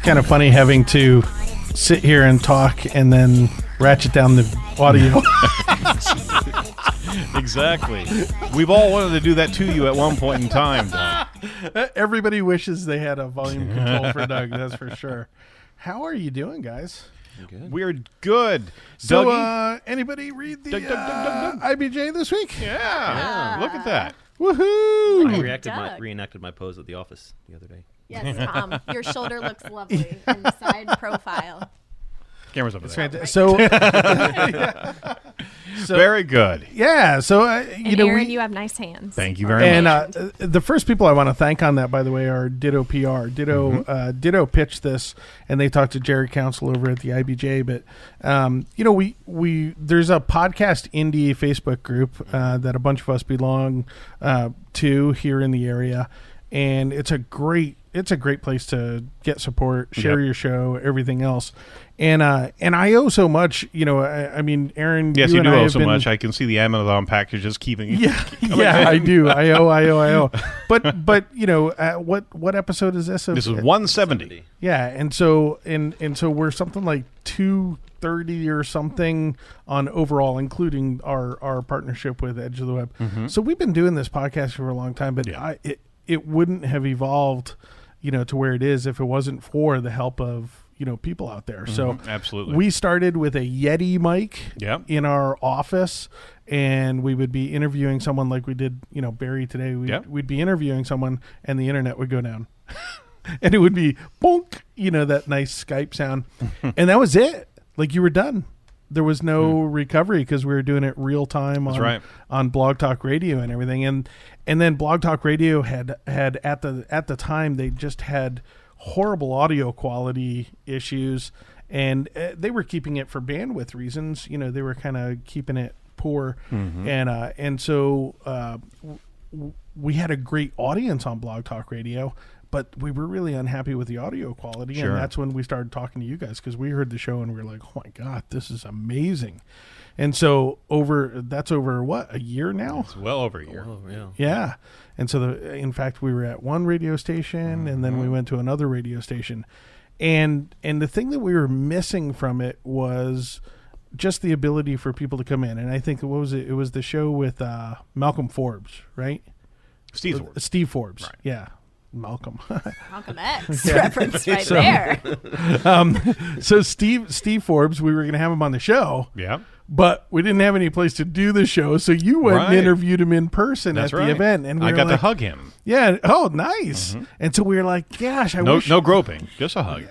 kind of funny having to sit here and talk and then ratchet down the audio. Exactly. We've all wanted to do that to you at one point in time, Doug. Everybody wishes they had a volume control for Doug, that's for sure. How are you doing, guys? Good. We're good. So, Dougie? anybody read the Doug, Doug. IBJ this week? Yeah. Look at that. Woohoo! I reenacted my pose at the office the other day. Yes, Tom. Your shoulder looks lovely in the side profile. Camera's over there. Fantastic. So, so, Very good. yeah. So, And Aaron, you have nice hands. Thank you very and much. the first people I want to thank on that, by the way, are Ditto PR. Ditto pitched this, and they talked to Jerry Council over at the IBJ. But we there's a podcast indie Facebook group that a bunch of us belong to here in the area, and it's a great place to get support, share your show, everything else. And I owe so much, I mean, Aaron. Yes, you do and I owe have so been, much. I can see the Amazon packages keeping. Yeah, I do. I owe. But what episode is this? This is 170. Yeah, and so we're something like 230 or something on overall, including our partnership with Edge of the Web. Mm-hmm. So we've been doing this podcast for a long time, but it wouldn't have evolved, to where it is if it wasn't for the help of people out there. So Absolutely. we started with a Yeti mic Yep. in our office, and we would be interviewing someone like we did, Barry today. We'd be interviewing someone, and the internet would go down. And it would be bonk, that nice Skype sound. And that was it. Like, you were done. There was no recovery because we were doing it real time on Blog Talk Radio and everything. And then Blog Talk Radio had at the time, they just had horrible audio quality issues, and they were keeping it for bandwidth reasons. They were kind of keeping it poor. And so we had a great audience on Blog Talk Radio, but we were really unhappy with the audio quality. Sure. And that's when we started talking to you guys, because we heard the show and we were like, oh my God, this is amazing. And so that's over what, a year now? It's well over a year. Oh, yeah. Yeah. And so in fact, we were at one radio station, and then we went to another radio station. And the thing that we were missing from it was just the ability for people to come in. And I think, what was it? It was the show with Malcolm Forbes, right? Steve Forbes. Right. Yeah. Malcolm. Malcolm X reference right there. So Steve Forbes, we were going to have him on the show. Yeah. But we didn't have any place to do the show, so you went and interviewed him in person at the event, and I got to hug him. Yeah. Oh, nice. And so we were like, "Gosh, I wish." No groping, just a hug.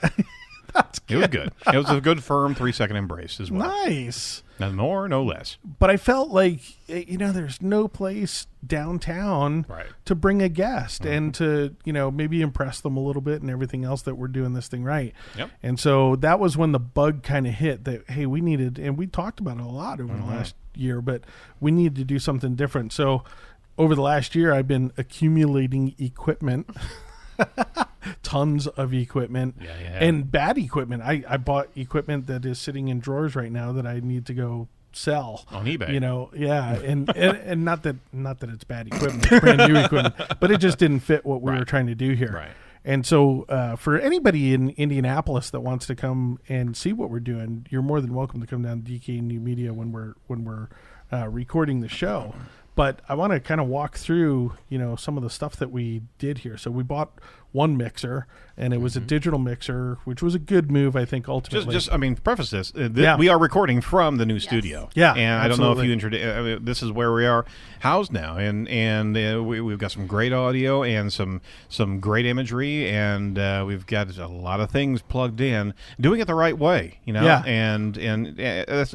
That's It was good. It was a good, firm 3-second embrace as well. Nice. No more, no less. But I felt like there's no place downtown to bring a guest and to maybe impress them a little bit and everything else, that we're doing this thing right. Yep. And so that was when the bug kind of hit that, hey, we needed, and we talked about it a lot over the last year, but we needed to do something different. So over the last year, I've been accumulating equipment. Tons of equipment and bad equipment. I bought equipment that is sitting in drawers right now that I need to go sell on eBay. And not that it's bad equipment, it's brand new equipment, but it just didn't fit what we were trying to do here. Right. And so for anybody in Indianapolis that wants to come and see what we're doing, you're more than welcome to come down to DK New Media when we're recording the show. But I want to kind of walk through, some of the stuff that we did here. So we bought one mixer, and it was a digital mixer, which was a good move, I think, ultimately. Preface this. We are recording from the new studio. Yeah, and I don't know if you introduced. This is where we are housed now, and we've got some great audio and some great imagery, and we've got a lot of things plugged in, doing it the right way, Yeah. And it's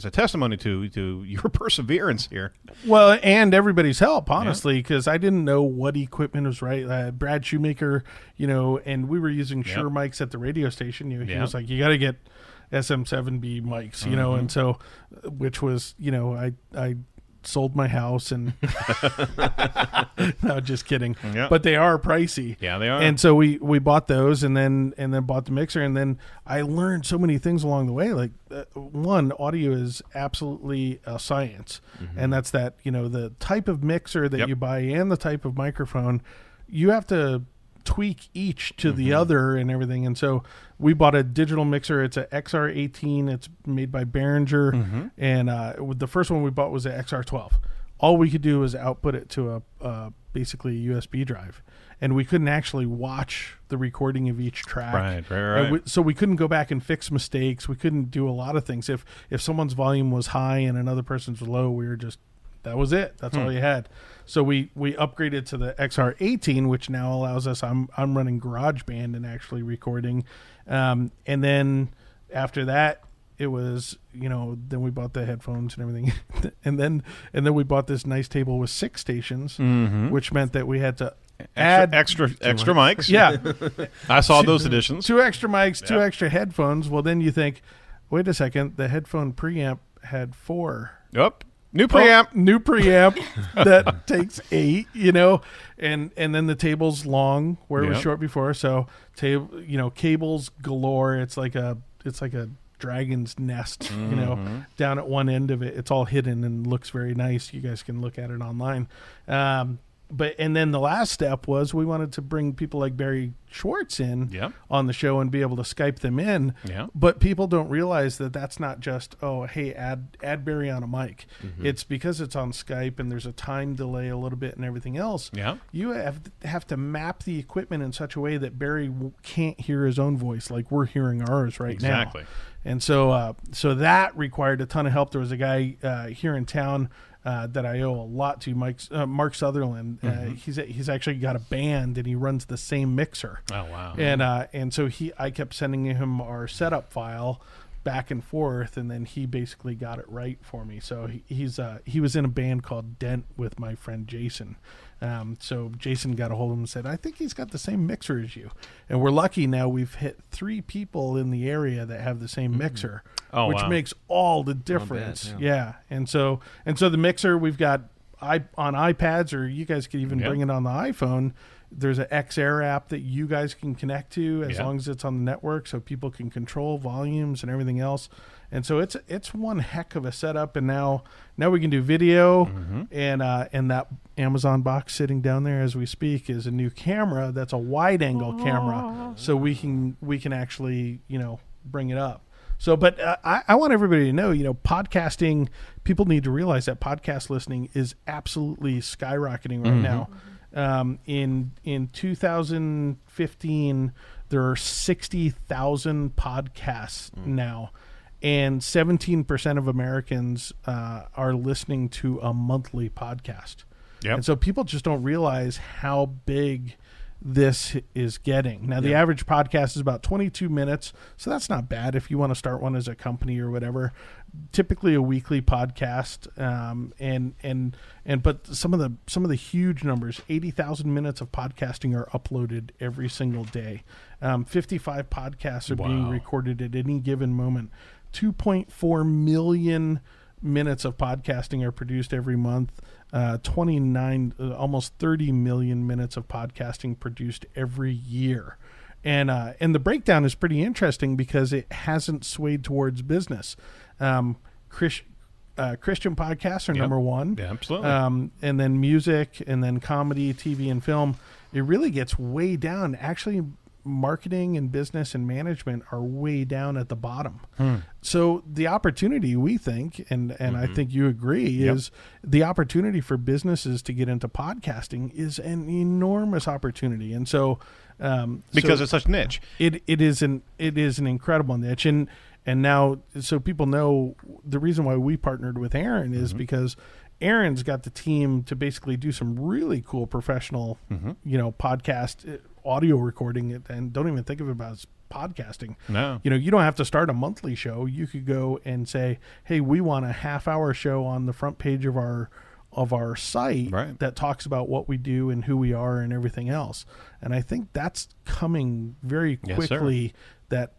a testimony to your perseverance here. Well, and everybody's help, honestly, because I didn't know what equipment was right. Brad Shoemaker, and we were using Shure mics at the radio station. He was like, you got to get SM7B mics, and so, which was, I sold my house and no, just kidding. Yeah. But they are pricey. Yeah, they are. And so we bought those and then bought the mixer, and then I learned so many things along the way. Like one, audio is absolutely a science, and that's that the type of mixer that you buy and the type of microphone, you have to tweak each to the other and everything. And so we bought a digital mixer. It's a XR18. It's made by Behringer. And the first one we bought was a XR12. All we could do was output it to a basically a USB drive. And we couldn't actually watch the recording of each track. Right. So we couldn't go back and fix mistakes. We couldn't do a lot of things. If someone's volume was high and another person's was low, we were just, that was it. That's all you had. So we upgraded to the XR18, which now allows us, I'm running GarageBand and actually recording. And then after that, it was, then we bought the headphones and everything. and then we bought this nice table with 6 stations, which meant that we had to add extra mics. Yeah. I saw those additions. 2 extra mics, 2 extra headphones. Well, then you think, wait a second, the headphone preamp had 4. Yep. New preamp that takes 8, and then the table's long where it was short before. So cables galore. It's like a dragon's nest, down at one end of it. It's all hidden and looks very nice. You guys can look at it online. And then the last step was we wanted to bring people like Barry Schwartz in on the show and be able to Skype them in. Yeah. But people don't realize that that's not just, hey, add Barry on a mic. It's because it's on Skype and there's a time delay a little bit and everything else. Yeah. You have to map the equipment in such a way that Barry can't hear his own voice like we're hearing ours right now. Exactly. And so that required a ton of help. There was a guy here in town that I owe a lot to, Mark Sutherland. He's actually got a band and he runs the same mixer. Oh wow! And so I kept sending him our setup file back and forth, and then he basically got it right for me. So he was in a band called Dent with my friend Jason. So Jason got a hold of him and said, I think he's got the same mixer as you. And we're lucky now we've hit 3 people in the area that have the same mixer, which makes all the difference. Yeah. And so the mixer we've got on iPads, or you guys could even bring it on the iPhone. There's an XR app that you guys can connect to as long as it's on the network, so people can control volumes and everything else. And so it's one heck of a setup. And now we can do video, and that Amazon box sitting down there as we speak is a new camera that's a wide angle camera, so we can actually bring it up. So, but I want everybody to know, podcasting. People need to realize that podcast listening is absolutely skyrocketing right now. In 2015, there are 60,000 podcasts now, and 17% of Americans are listening to a monthly podcast. And so people just don't realize how big this is getting. Now, the average podcast is about 22 minutes, so that's not bad if you want to start one as a company or whatever. Typically a weekly podcast, but some of the huge numbers, 80,000 minutes of podcasting are uploaded every single day. 55 podcasts are being recorded at any given moment. 2.4 million minutes of podcasting are produced every month. 29, almost 30 million minutes of podcasting produced every year. And the breakdown is pretty interesting because it hasn't swayed towards business. Christian podcasts are number one. Yeah, absolutely. And then music, and then comedy, TV, and film. It really gets way down. Actually, marketing and business and management are way down at the bottom. So the opportunity, we think, and I think you agree, is the opportunity for businesses to get into podcasting is an enormous opportunity. And so because it's such a niche, it is an incredible niche. And now, so people know, the reason why we partnered with Aaron is because Aaron's got the team to basically do some really cool professional, podcast audio recording, and don't even think of it as podcasting. No. You don't have to start a monthly show. You could go and say, hey, we want a half-hour show on the front page of our site that talks about what we do and who we are and everything else. And I think that's coming very quickly. That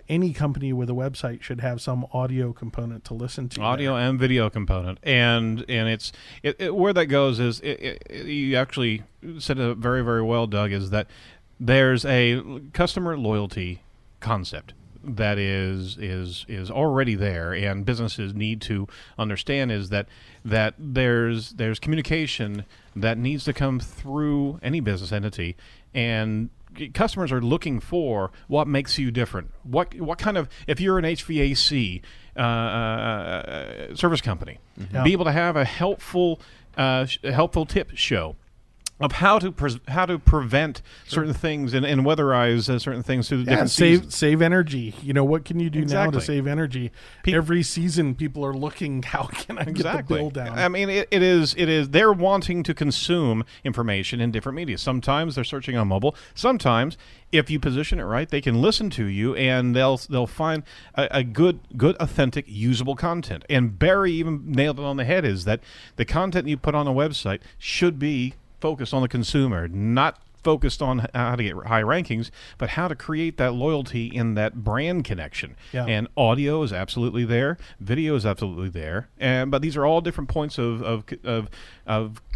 any company with a website should have some audio component to listen to. Audio and video component, and it's where that goes is you actually said it very, very well, Doug. Is that there's a customer loyalty concept that is already there, and businesses need to understand is that there's communication that needs to come through any business entity, and customers are looking for what makes you different. What kind of, if you're an HVAC service company, be able to have a helpful tip show of how to prevent certain things and weatherize certain things through the different seasons. Save energy. What can you do now to save energy? Every season, people are looking, how can I get the bill down? I mean, it is. They're wanting to consume information in different media. Sometimes they're searching on mobile. Sometimes, if you position it right, they can listen to you and they'll find a good, authentic, usable content. And Barry even nailed it on the head: is that the content you put on a website should be focused on the consumer, not focused on how to get high rankings, but how to create that loyalty in that brand connection. Yeah. And audio is absolutely there, video is absolutely there, but these are all different points of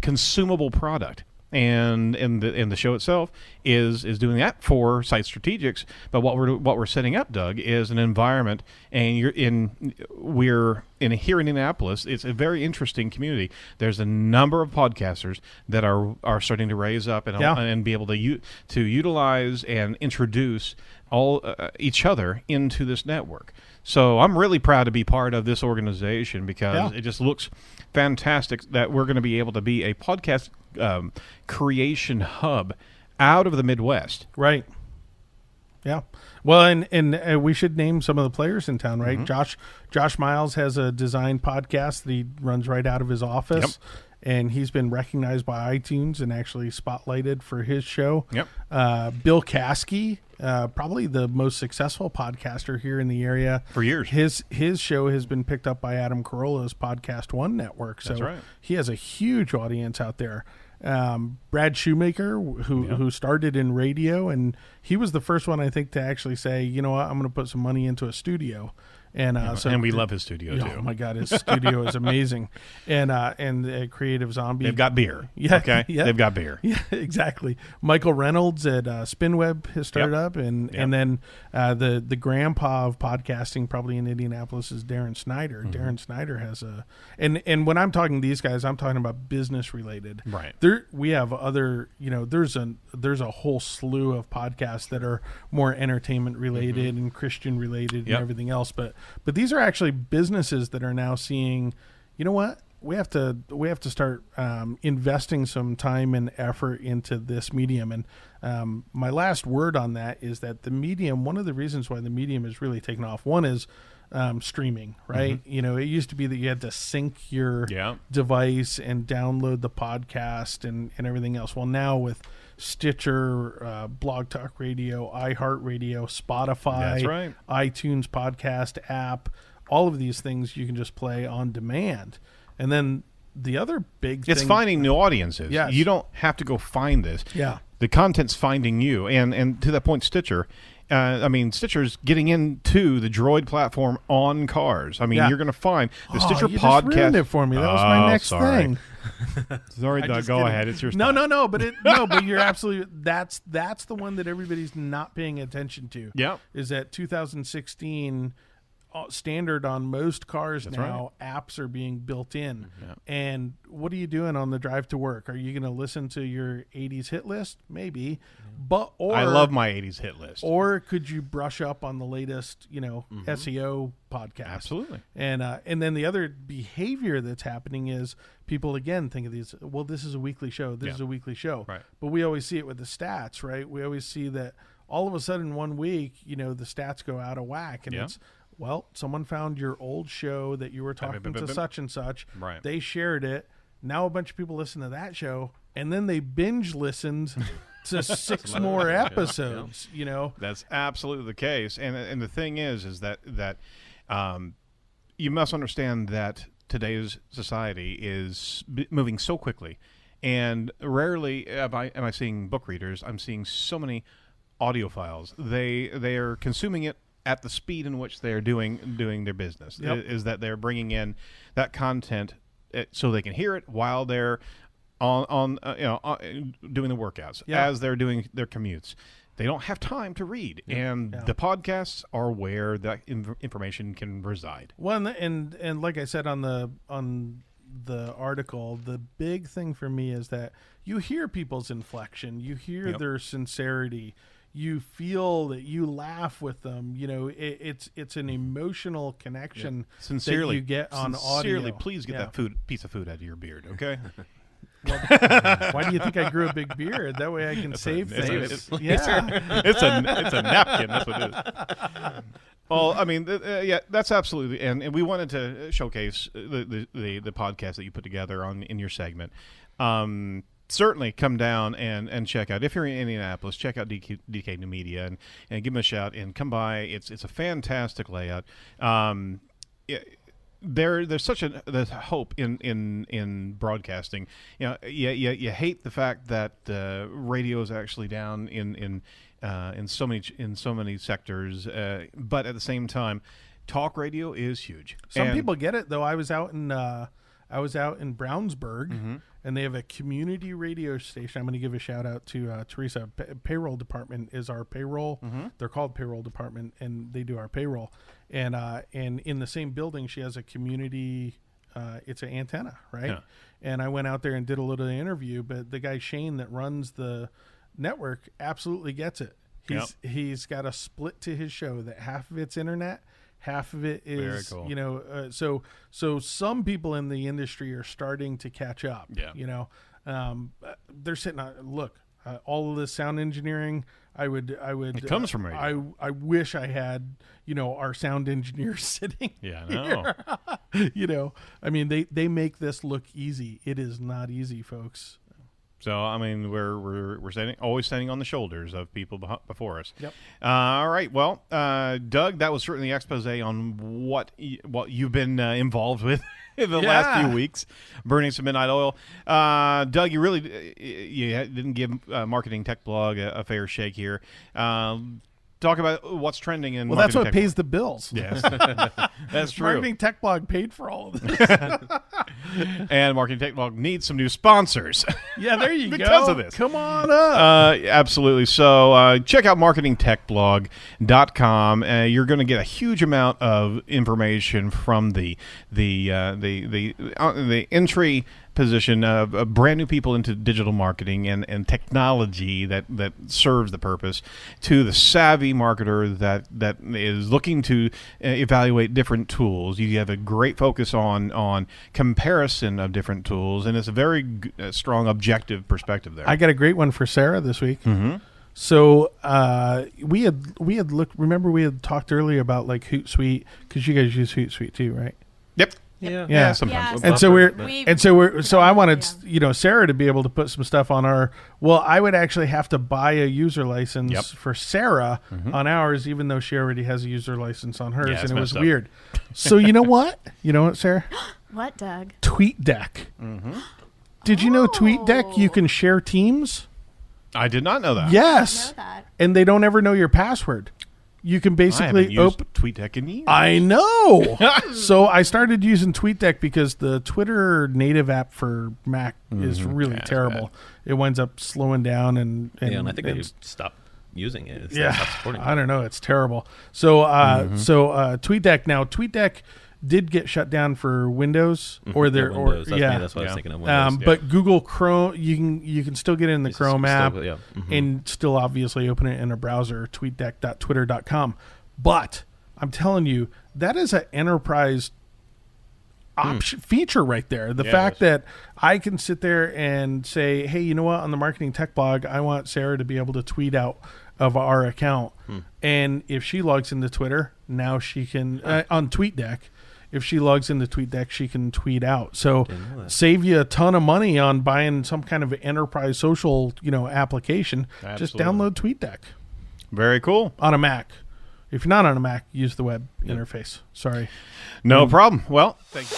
consumable product. And the show itself is doing that for Site Strategics. But what we're setting up, Doug, is an environment, and we're in here in Indianapolis. It's a very interesting community. There's a number of podcasters that are starting to raise up and be able to utilize and introduce all each other into this network. So I'm really proud to be part of this organization because it just looks fantastic that we're going to be able to be a podcast creation hub out of the Midwest. Right. Yeah. Well, and we should name some of the players in town, right? Mm-hmm. Josh Miles has a design podcast that he runs right out of his office. Yep. And he's been recognized by iTunes and actually spotlighted for his show. Yep. Bill Caskey, probably the most successful podcaster here in the area for years. His show has been picked up by Adam Carolla's Podcast One network. So that's right. He has a huge audience out there. Brad Shoemaker, who started in radio, and he was the first one, I think, to actually say, you know what, I'm going to put some money into a studio. And and we love his studio too. Oh my God, his studio is amazing. And Creative Zombie, they've got beer. Yeah, okay, yeah. They've got beer. Yeah, exactly. Michael Reynolds at Spinweb has started up, and then the grandpa of podcasting, probably in Indianapolis, is Darren Snyder. Mm-hmm. Darren Snyder has and when I'm talking to these guys, I'm talking about business related. Right. We have other, there's a whole slew of podcasts that are more entertainment related and Christian related and everything else, but these are actually businesses that are now seeing, you know what, we have to start investing some time and effort into this medium. And my last word on that is that the medium, one of the reasons why the medium is really taken off, one is streaming, right? Mm-hmm. It used to be that you had to sync your device and download the podcast and everything else. Well, now with Stitcher, Blog Talk Radio, iHeartRadio, Spotify, that's right, iTunes podcast app, all of these things you can just play on demand. And then the other big thing, it's finding new audiences. Yes. You don't have to go find this. Yeah. The content's finding you. And to that point, Stitcher, Stitcher's getting into the Droid platform on cars. You're going to find the Stitcher you podcast. Just ruined it for me. That was my next thing. Sorry, Doug. Go ahead. It's your stuff. No. But you're absolutely. That's the one that everybody's not paying attention to. Yeah. Is that 2016 standard on most cars now? Right. Apps are being built in. Yeah. And what are you doing on the drive to work? Are you going to listen to your 80s hit list? Maybe. But I love my 80s hit list. Or could you brush up on the latest, SEO podcast? Absolutely. And then the other behavior that's happening is people again think of these. Well, this is a weekly show. This is a weekly show. Right. But we always see it with the stats, right? We always see that all of a sudden 1 week, the stats go out of whack, and it's, well, someone found your old show that you were talking to such and such. Right. They shared it. Now a bunch of people listen to that show, and then they binge listened to 6 more episodes. That's absolutely the case. And the thing is that you must understand that today's society is moving so quickly, and rarely am I seeing book readers. I'm seeing so many audio files. They are consuming it at the speed in which they're doing their business. Yep. Is that they're bringing in that content so they can hear it while they're on doing the workouts, as they're doing their commutes. they don't have time to read, and the podcasts are where that information can reside. Well, and like I said on the article, the big thing for me is that you hear people's inflection, you hear their sincerity, you feel that you laugh with them. You know, it's an emotional connection Sincerely, that you get on audio. Please get that piece of food out of your beard, okay? Why do you think I grew a big beard? That way I can save things. It's a napkin. That's what it is. Well, I mean, that's absolutely, and we wanted to showcase the podcast that you put together in your segment. Certainly come down and check out. If you're in Indianapolis, check out DK New Media and give them a shout and come by. It's a fantastic layout. There's such there's hope in broadcasting. You know, you hate the fact that radio is actually down in so many sectors, but at the same time, talk radio is huge. Some people get it though. I was out in Brownsburg, and they have a community radio station. I'm going to give a shout out to Teresa. Payroll department is our payroll. They're called payroll department, and they do our payroll. And in the same building, she has a community. It's an antenna, right? Yeah. And I went out there and did a little interview. But the guy Shane that runs the network absolutely gets it. He's got a split to his show that half of it's internet, half of it is, cool. You know, so some people in the industry are starting to catch up. Yeah. You know, they're sitting on, look, all of this sound engineering, I would. It comes from radio. I wish I had, you know, our sound engineers sitting. Yeah, I know. You know, I mean, they make this look easy. It is not easy, folks. So I mean, we're always standing on the shoulders of people before us. Yep. All right. Well, Doug, that was certainly an expose on what you've been involved with in the last few weeks, burning some midnight oil. Doug, you really didn't give Marketing Tech Blog a fair shake here. Talk about what's trending in. Well, that's what pays the bills. Yes, that's true. Marketing Tech Blog paid for all of this. And Marketing Tech Blog needs some new sponsors. Yeah, there you go. Because of this. Come on up. Absolutely. So check out marketingtechblog.com. You're going to get a huge amount of information from the entry position of brand new people into digital marketing and technology that serves the purpose, to the savvy marketer that is looking to evaluate different tools. You have a great focus on comparison of different tools, and it's a very strong objective perspective there. I got a great one for Sarah this week. Mm-hmm. So we had looked. Remember, we had talked earlier about like Hootsuite, because you guys use Hootsuite too, right? Yep. Yeah. Sometimes. And so I wanted Sarah to be able to put some stuff on our. Well, I would actually have to buy a user license for Sarah on ours, even though she already has a user license on hers, and it was weird. So you know what? You know what, Sarah? What, Doug? TweetDeck. Did you know TweetDeck you can share teams? I did not know that. Yes. I know that. And they don't ever know your password. You can basically open TweetDeck in years. I know. So I started using TweetDeck because the Twitter native app for Mac is really terrible. It winds up slowing down and I think they stopped using it. Stopped supporting I don't know. It's terrible. So TweetDeck now. TweetDeck did get shut down for Windows or their Windows. That's what I was thinking of. Windows. But Google Chrome, you can still get it in the Chrome app and still obviously open it in a browser, tweetdeck.twitter.com. But I'm telling you, that is an enterprise feature right there. The fact that I can sit there and say, hey, you know what? On the Marketing Tech Blog, I want Sarah to be able to tweet out of our account. And if she logs into Twitter, now she can, on TweetDeck, if she logs into TweetDeck, she can tweet out. So save you a ton of money on buying some kind of enterprise social, application. Absolutely. Just download TweetDeck. Very cool. On a Mac. If you're not on a Mac, use the web interface. Sorry. No problem. Well, thank you.